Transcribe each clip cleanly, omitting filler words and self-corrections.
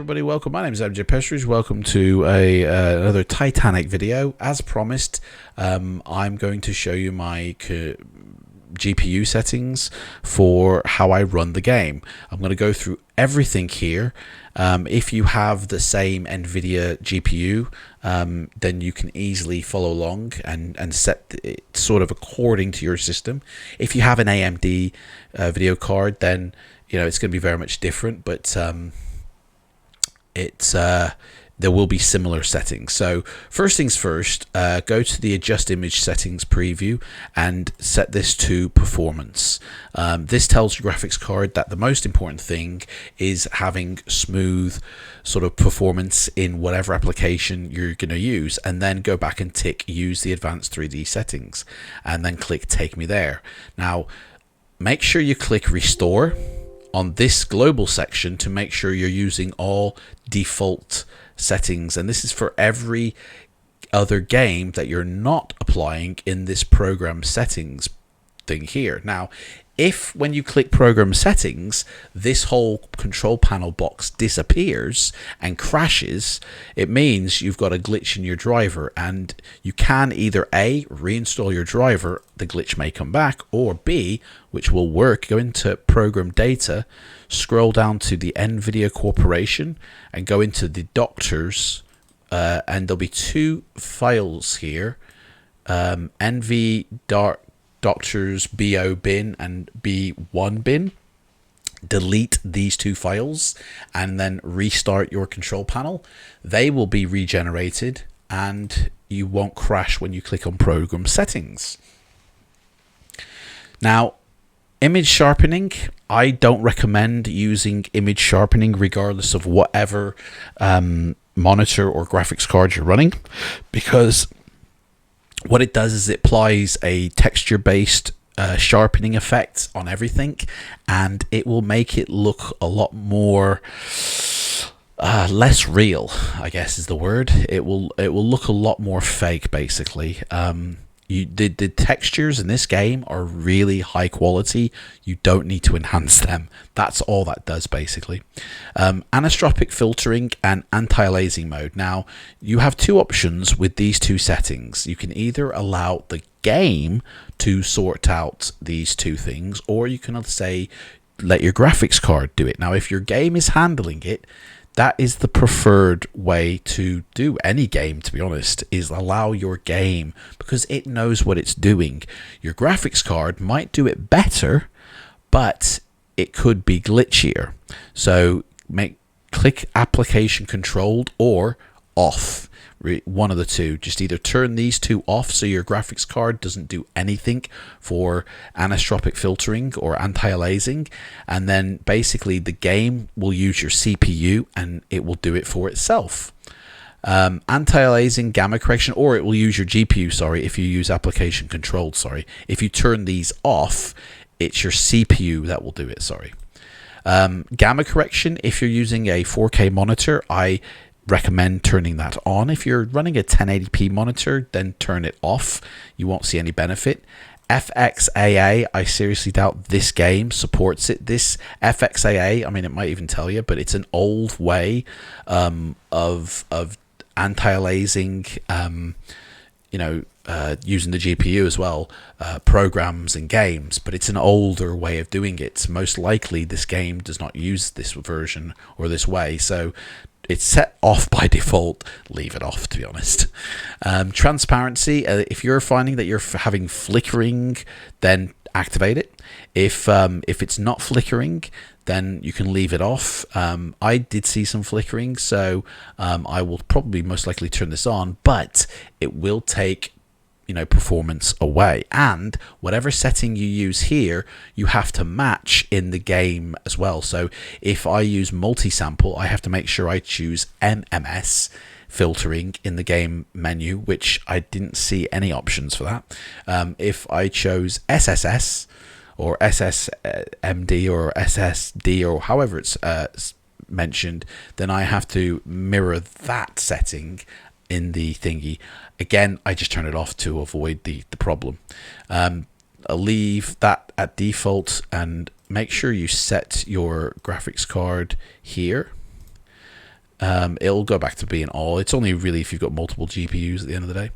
everybody, welcome. My name is MJ Pestridge. Welcome to another Titanic video. As promised, I'm going to show you my GPU settings for how I run the game. I'm going to go through everything here. If you have the same NVIDIA GPU, then you can easily follow along and set it sort of according to your system. If you have an AMD video card, then it's going to be very much different, but there will be similar settings. So first things first, go to the adjust image settings preview and set this to performance. This tells your graphics card that the most important thing is having smooth sort of performance in whatever application you're going to use, and then go back and tick use the advanced 3D settings and then click take me there. Now make sure you click restore on this global section to make sure you're using all default settings, and this is for every other game that you're not applying in this program settings thing here. Now if when you click program settings this whole control panel box disappears and crashes, it means you've got a glitch in your driver, and you can either A, reinstall your driver, the glitch may come back, or B, which will work, go into program data, scroll down to the NVIDIA Corporation and go into the doctors, and there'll be two files here, NV doctors BO bin and B1 bin. Delete these two files and then restart your control panel. They will be regenerated and you won't crash when you click on program settings. Now image sharpening, I don't recommend using image sharpening regardless of whatever monitor or graphics card you're running, because what it does is it applies a texture-based sharpening effect on everything, and it will make it look a lot more less real, I guess is the word. It will look a lot more fake, basically. The textures in this game are really high quality. You don't need to enhance them. That's all that does, basically. Anisotropic filtering and anti-aliasing mode. Now you have two options with these two settings. You can either allow the game to sort out these two things, or you can say let your graphics card do it. Now if your game is handling it, that is the preferred way to do any game, to be honest, is allow your game, because it knows what it's doing. Your graphics card might do it better, but it could be glitchier. So click application controlled or off. One of the two. Just either turn these two off so your graphics card doesn't do anything for anisotropic filtering or anti-aliasing, and then basically the game will use your CPU and it will do it for itself. Anti-aliasing, gamma correction, or it will use your GPU, sorry, if you use application controlled, sorry. If you turn these off, it's your CPU that will do it, sorry. Gamma correction, if you're using a 4K monitor, I recommend turning that on. If you're running a 1080p monitor, then turn it off. You won't see any benefit. Fxaa, I seriously doubt this game supports it. This Fxaa, I mean, it might even tell you, but it's an old way of anti-aliasing, using the GPU as well, programs and games, but it's an older way of doing it. Most likely this game does not use this version or this way, so it's set off by default. Leave it off, to be honest. Transparency, if you're finding that you're having flickering, then activate it. If it's not flickering, then you can leave it off. I did see some flickering, so I will probably most likely turn this on, but it will take performance away, and whatever setting you use here you have to match in the game as well. So if I use multi-sample, I have to make sure I choose MMS filtering in the game menu, which I didn't see any options for that. If I chose SSS or SSMD or SSD or however it's mentioned, then I have to mirror that setting in the thingy. Again, I just turn it off to avoid the problem. I'll leave that at default and make sure you set your graphics card here. it'll go back to being all. It's only really if you've got multiple GPUs at the end of the day.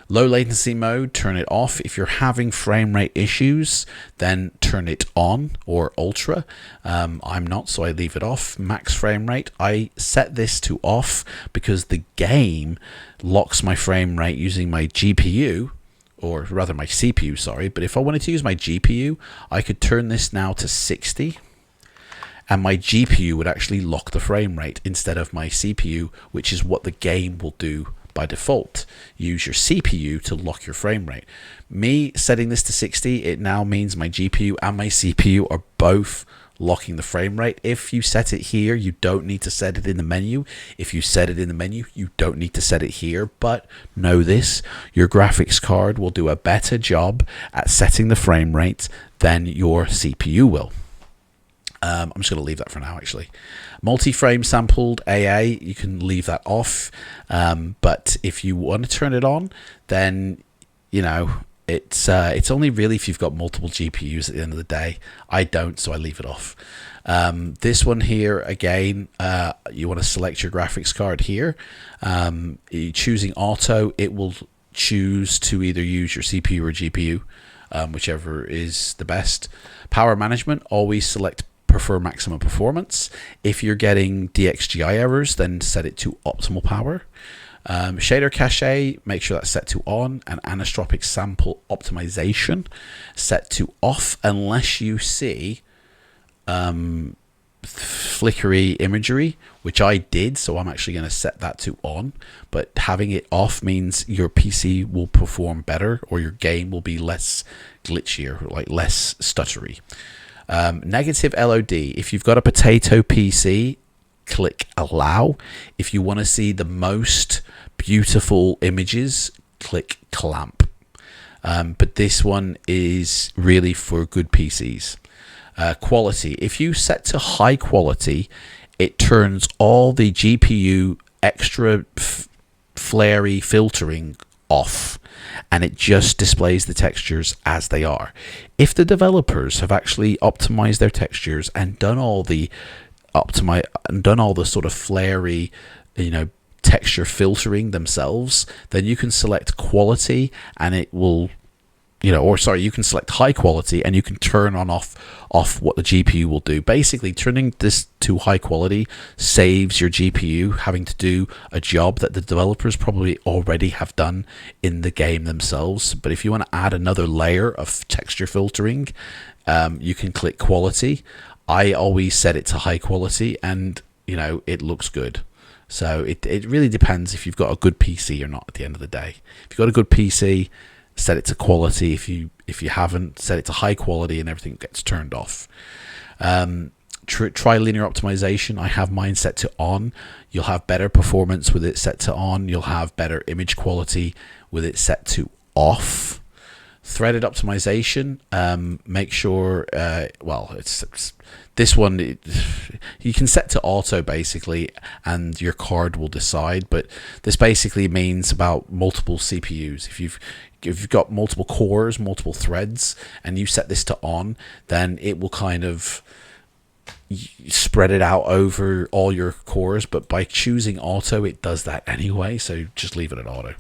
Low latency mode, turn it off. If you're having frame rate issues, then turn it on, or ultra. I'm not, so I leave it off. Max frame rate, I set this to off because the game locks my frame rate using my GPU, or rather my CPU, sorry. But if I wanted to use my GPU, I could turn this now to 60. And my GPU would actually lock the frame rate instead of my CPU, which is what the game will do by default. Use your CPU to lock your frame rate. Me setting this to 60, it now means my GPU and my CPU are both locking the frame rate. If you set it here, you don't need to set it in the menu. If you set it in the menu, you don't need to set it here. But know this, your graphics card will do a better job at setting the frame rate than your CPU will. I'm just going to leave that for now, actually. Multi-frame sampled AA, you can leave that off. But if you want to turn it on, then, you know, it's only really if you've got multiple GPUs at the end of the day. I don't, so I leave it off. This one here, again, you want to select your graphics card here. Choosing auto, it will choose to either use your CPU or GPU, whichever is the best. Power management, always select prefer maximum performance. If you're getting DXGI errors, then set it to optimal power. Shader cache, make sure that's set to on, and anisotropic sample optimization set to off unless you see flickery imagery, which I did, so I'm actually going to set that to on. But having it off means your PC will perform better, or your game will be less glitchier, like less stuttery. Negative LOD, if you've got a potato PC, click allow. If you want to see the most beautiful images, click clamp. But this one is really for good PCs. Quality, if you set to high quality, it turns all the GPU extra flary filtering off, and it just displays the textures as they are. If the developers have actually optimized their textures and done all the sort of flary, you know, texture filtering themselves, then you can select quality and it will, you know, or sorry, you can select high quality and you can turn on off what the GPU will do. Basically, turning this to high quality saves your GPU having to do a job that the developers probably already have done in the game themselves. But if you want to add another layer of texture filtering, you can click quality. I always set it to high quality, and you know, it looks good. So it really depends if you've got a good PC or not at the end of the day. If you've got a good PC, set it to quality. If you haven't, set it to high quality and everything gets turned off. Try linear optimization. I have mine set to on. You'll have better performance with it set to on. You'll have better image quality with it set to off. Threaded optimization, make sure, well, it's this one, you can set to auto basically, and your card will decide, but this basically means about multiple CPUs. If you've got multiple cores, multiple threads, and you set this to on, then it will kind of spread it out over all your cores, but by choosing auto it does that anyway, so just leave it at auto.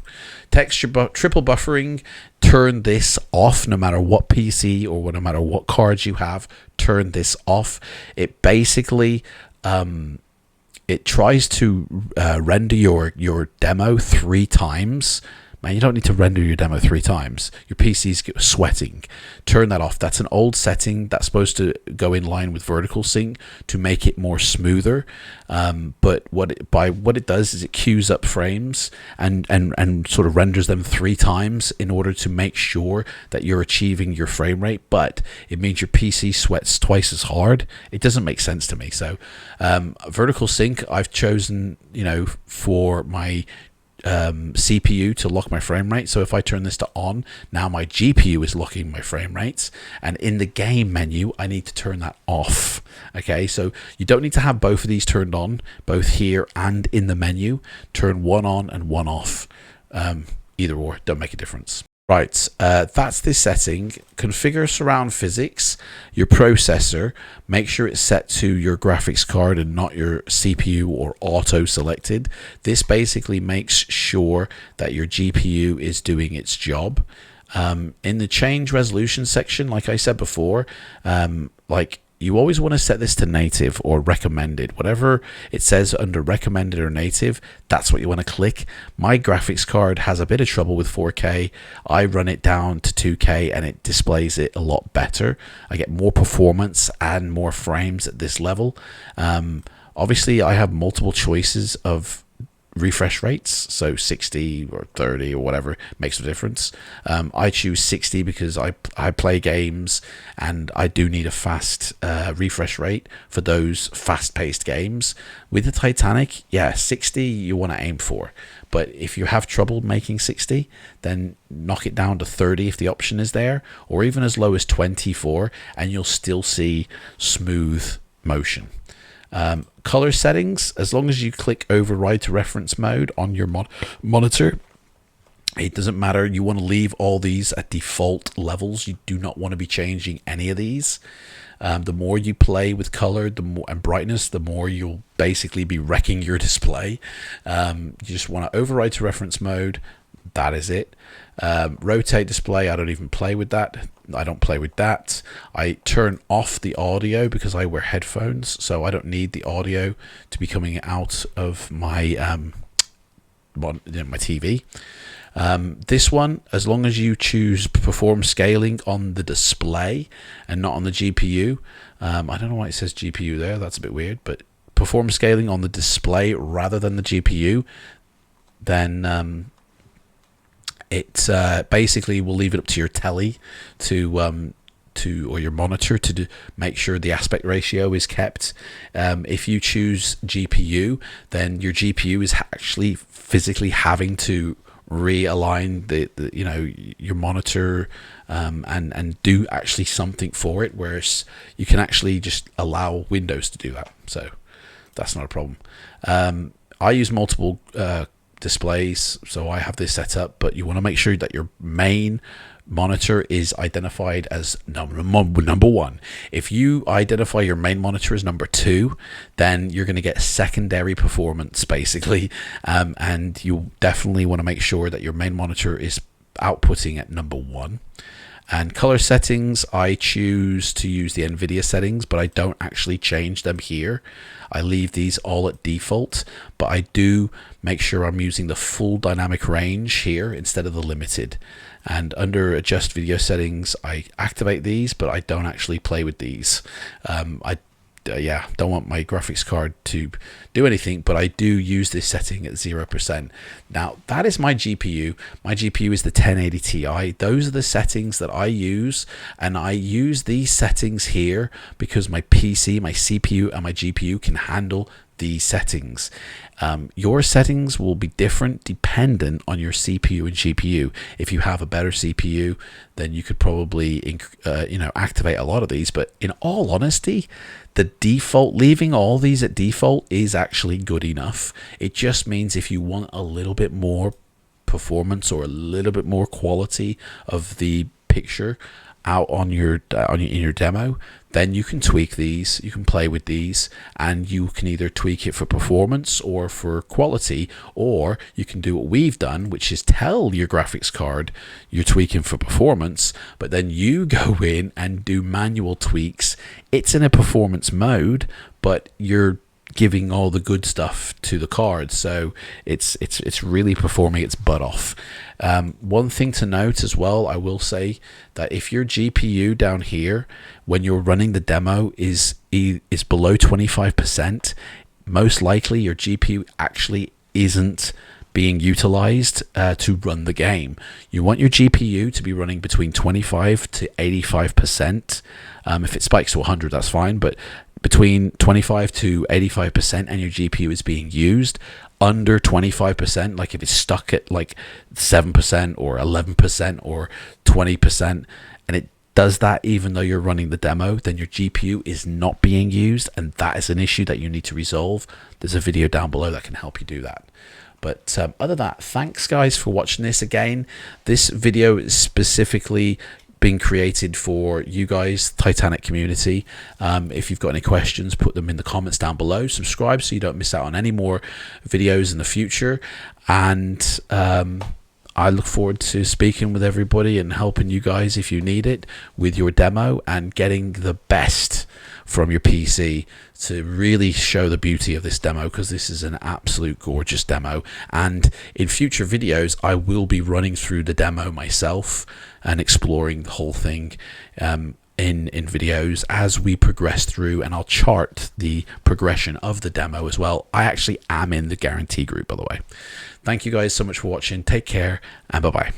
Texture triple buffering, turn this off no matter what PC or no matter what cards you have. Turn this off. It basically it tries to render your demo 3 times. Man, you don't need to render your demo 3 times. Your PC's sweating. Turn that off. That's an old setting that's supposed to go in line with vertical sync to make it more smoother. But what it does is it queues up frames and sort of renders them 3 times in order to make sure that you're achieving your frame rate. But it means your PC sweats twice as hard. It doesn't make sense to me. So vertical sync I've chosen, you know, for my CPU to lock my frame rate. So if I turn this to on, now my GPU is locking my frame rates, and in the game menu I need to turn that off. Okay, so you don't need to have both of these turned on, both here and in the menu. Turn one on and one off. Either or, don't make a difference. Right, that's this setting. Configure surround physics, your processor. Make sure it's set to your graphics card and not your CPU or auto selected. This basically makes sure that your GPU is doing its job. In the change resolution section, like I said before, you always want to set this to native or recommended. Whatever it says under recommended or native, that's what you want to click. My graphics card has a bit of trouble with 4K. I run it down to 2K and it displays it a lot better. I get more performance and more frames at this level. Obviously, I have multiple choices of refresh rates, so 60 or 30 or whatever makes a difference. I choose 60 because I play games and I do need a fast refresh rate for those fast-paced games. With the Titanic, yeah, 60 you want to aim for, but if you have trouble making 60, then knock it down to 30 if the option is there, or even as low as 24, and you'll still see smooth motion. Color settings, as long as you click override to reference mode on your monitor, it doesn't matter. You want to leave all these at default levels. You do not want to be changing any of these. The more you play with color and brightness, the more you'll basically be wrecking your display. You just want to override to reference mode. That is it. Rotate display, I don't even play with that. I don't play with that. I turn off the audio because I wear headphones, so I don't need the audio to be coming out of my my TV. This one, as long as you choose perform scaling on the display and not on the GPU, I don't know why it says GPU there, that's a bit weird, but perform scaling on the display rather than the GPU, then it basically will leave it up to your telly or your monitor to make sure the aspect ratio is kept. If you choose GPU, then your GPU is actually physically having to realign your monitor and do actually something for it, whereas you can actually just allow Windows to do that, so that's not a problem. I use multiple displays, so I have this set up, but you want to make sure that your main monitor is identified as number one. If you identify your main monitor as number 2, then you're going to get secondary performance basically, and you definitely want to make sure that your main monitor is outputting at number 1. And color settings, I choose to use the NVIDIA settings, but I don't actually change them here. I leave these all at default, but I do make sure I'm using the full dynamic range here instead of the limited. And under adjust video settings, I activate these, but I don't actually play with these. I don't want my graphics card to do anything, but I do use this setting at 0%. Now that is my GPU. My GPU is the 1080 Ti. Those are the settings that I use, and I use these settings here because my PC, my CPU, and my GPU can handle these settings. Your settings will be different dependent on your CPU and GPU. If you have a better CPU, then you could probably activate a lot of these, but in all honesty, the default, leaving all these at default, is actually good enough. It just means if you want a little bit more performance or a little bit more quality of the picture out in your demo, then you can tweak these, you can play with these, and you can either tweak it for performance or for quality, or you can do what we've done, which is tell your graphics card you're tweaking for performance, but then you go in and do manual tweaks. It's in a performance mode, but you're giving all the good stuff to the card, so it's really performing its butt off. One thing to note as well, I will say that if your GPU down here when you're running the demo is below 25%, most likely your GPU actually isn't being utilized to run the game. You want your GPU to be running between 25 to 85%. If it spikes to 100, that's fine, but between 25 to 85% and your GPU is being used. Under 25%, like if it's stuck at like 7% or 11% or 20%, and it does that even though you're running the demo, then your GPU is not being used, and that is an issue that you need to resolve. There's a video down below that can help you do that. But other than that, thanks guys for watching this. Again, this video is specifically being created for you guys, Titanic community. If you've got any questions, put them in the comments down below. Subscribe so you don't miss out on any more videos in the future. And I look forward to speaking with everybody and helping you guys if you need it with your demo and getting the best from your PC to really show the beauty of this demo, because this is an absolute gorgeous demo. And in future videos I will be running through the demo myself and exploring the whole thing in videos as we progress through, and I'll chart the progression of the demo as well. I actually am in the guarantee group, by the way. Thank you guys so much for watching. Take care and bye bye.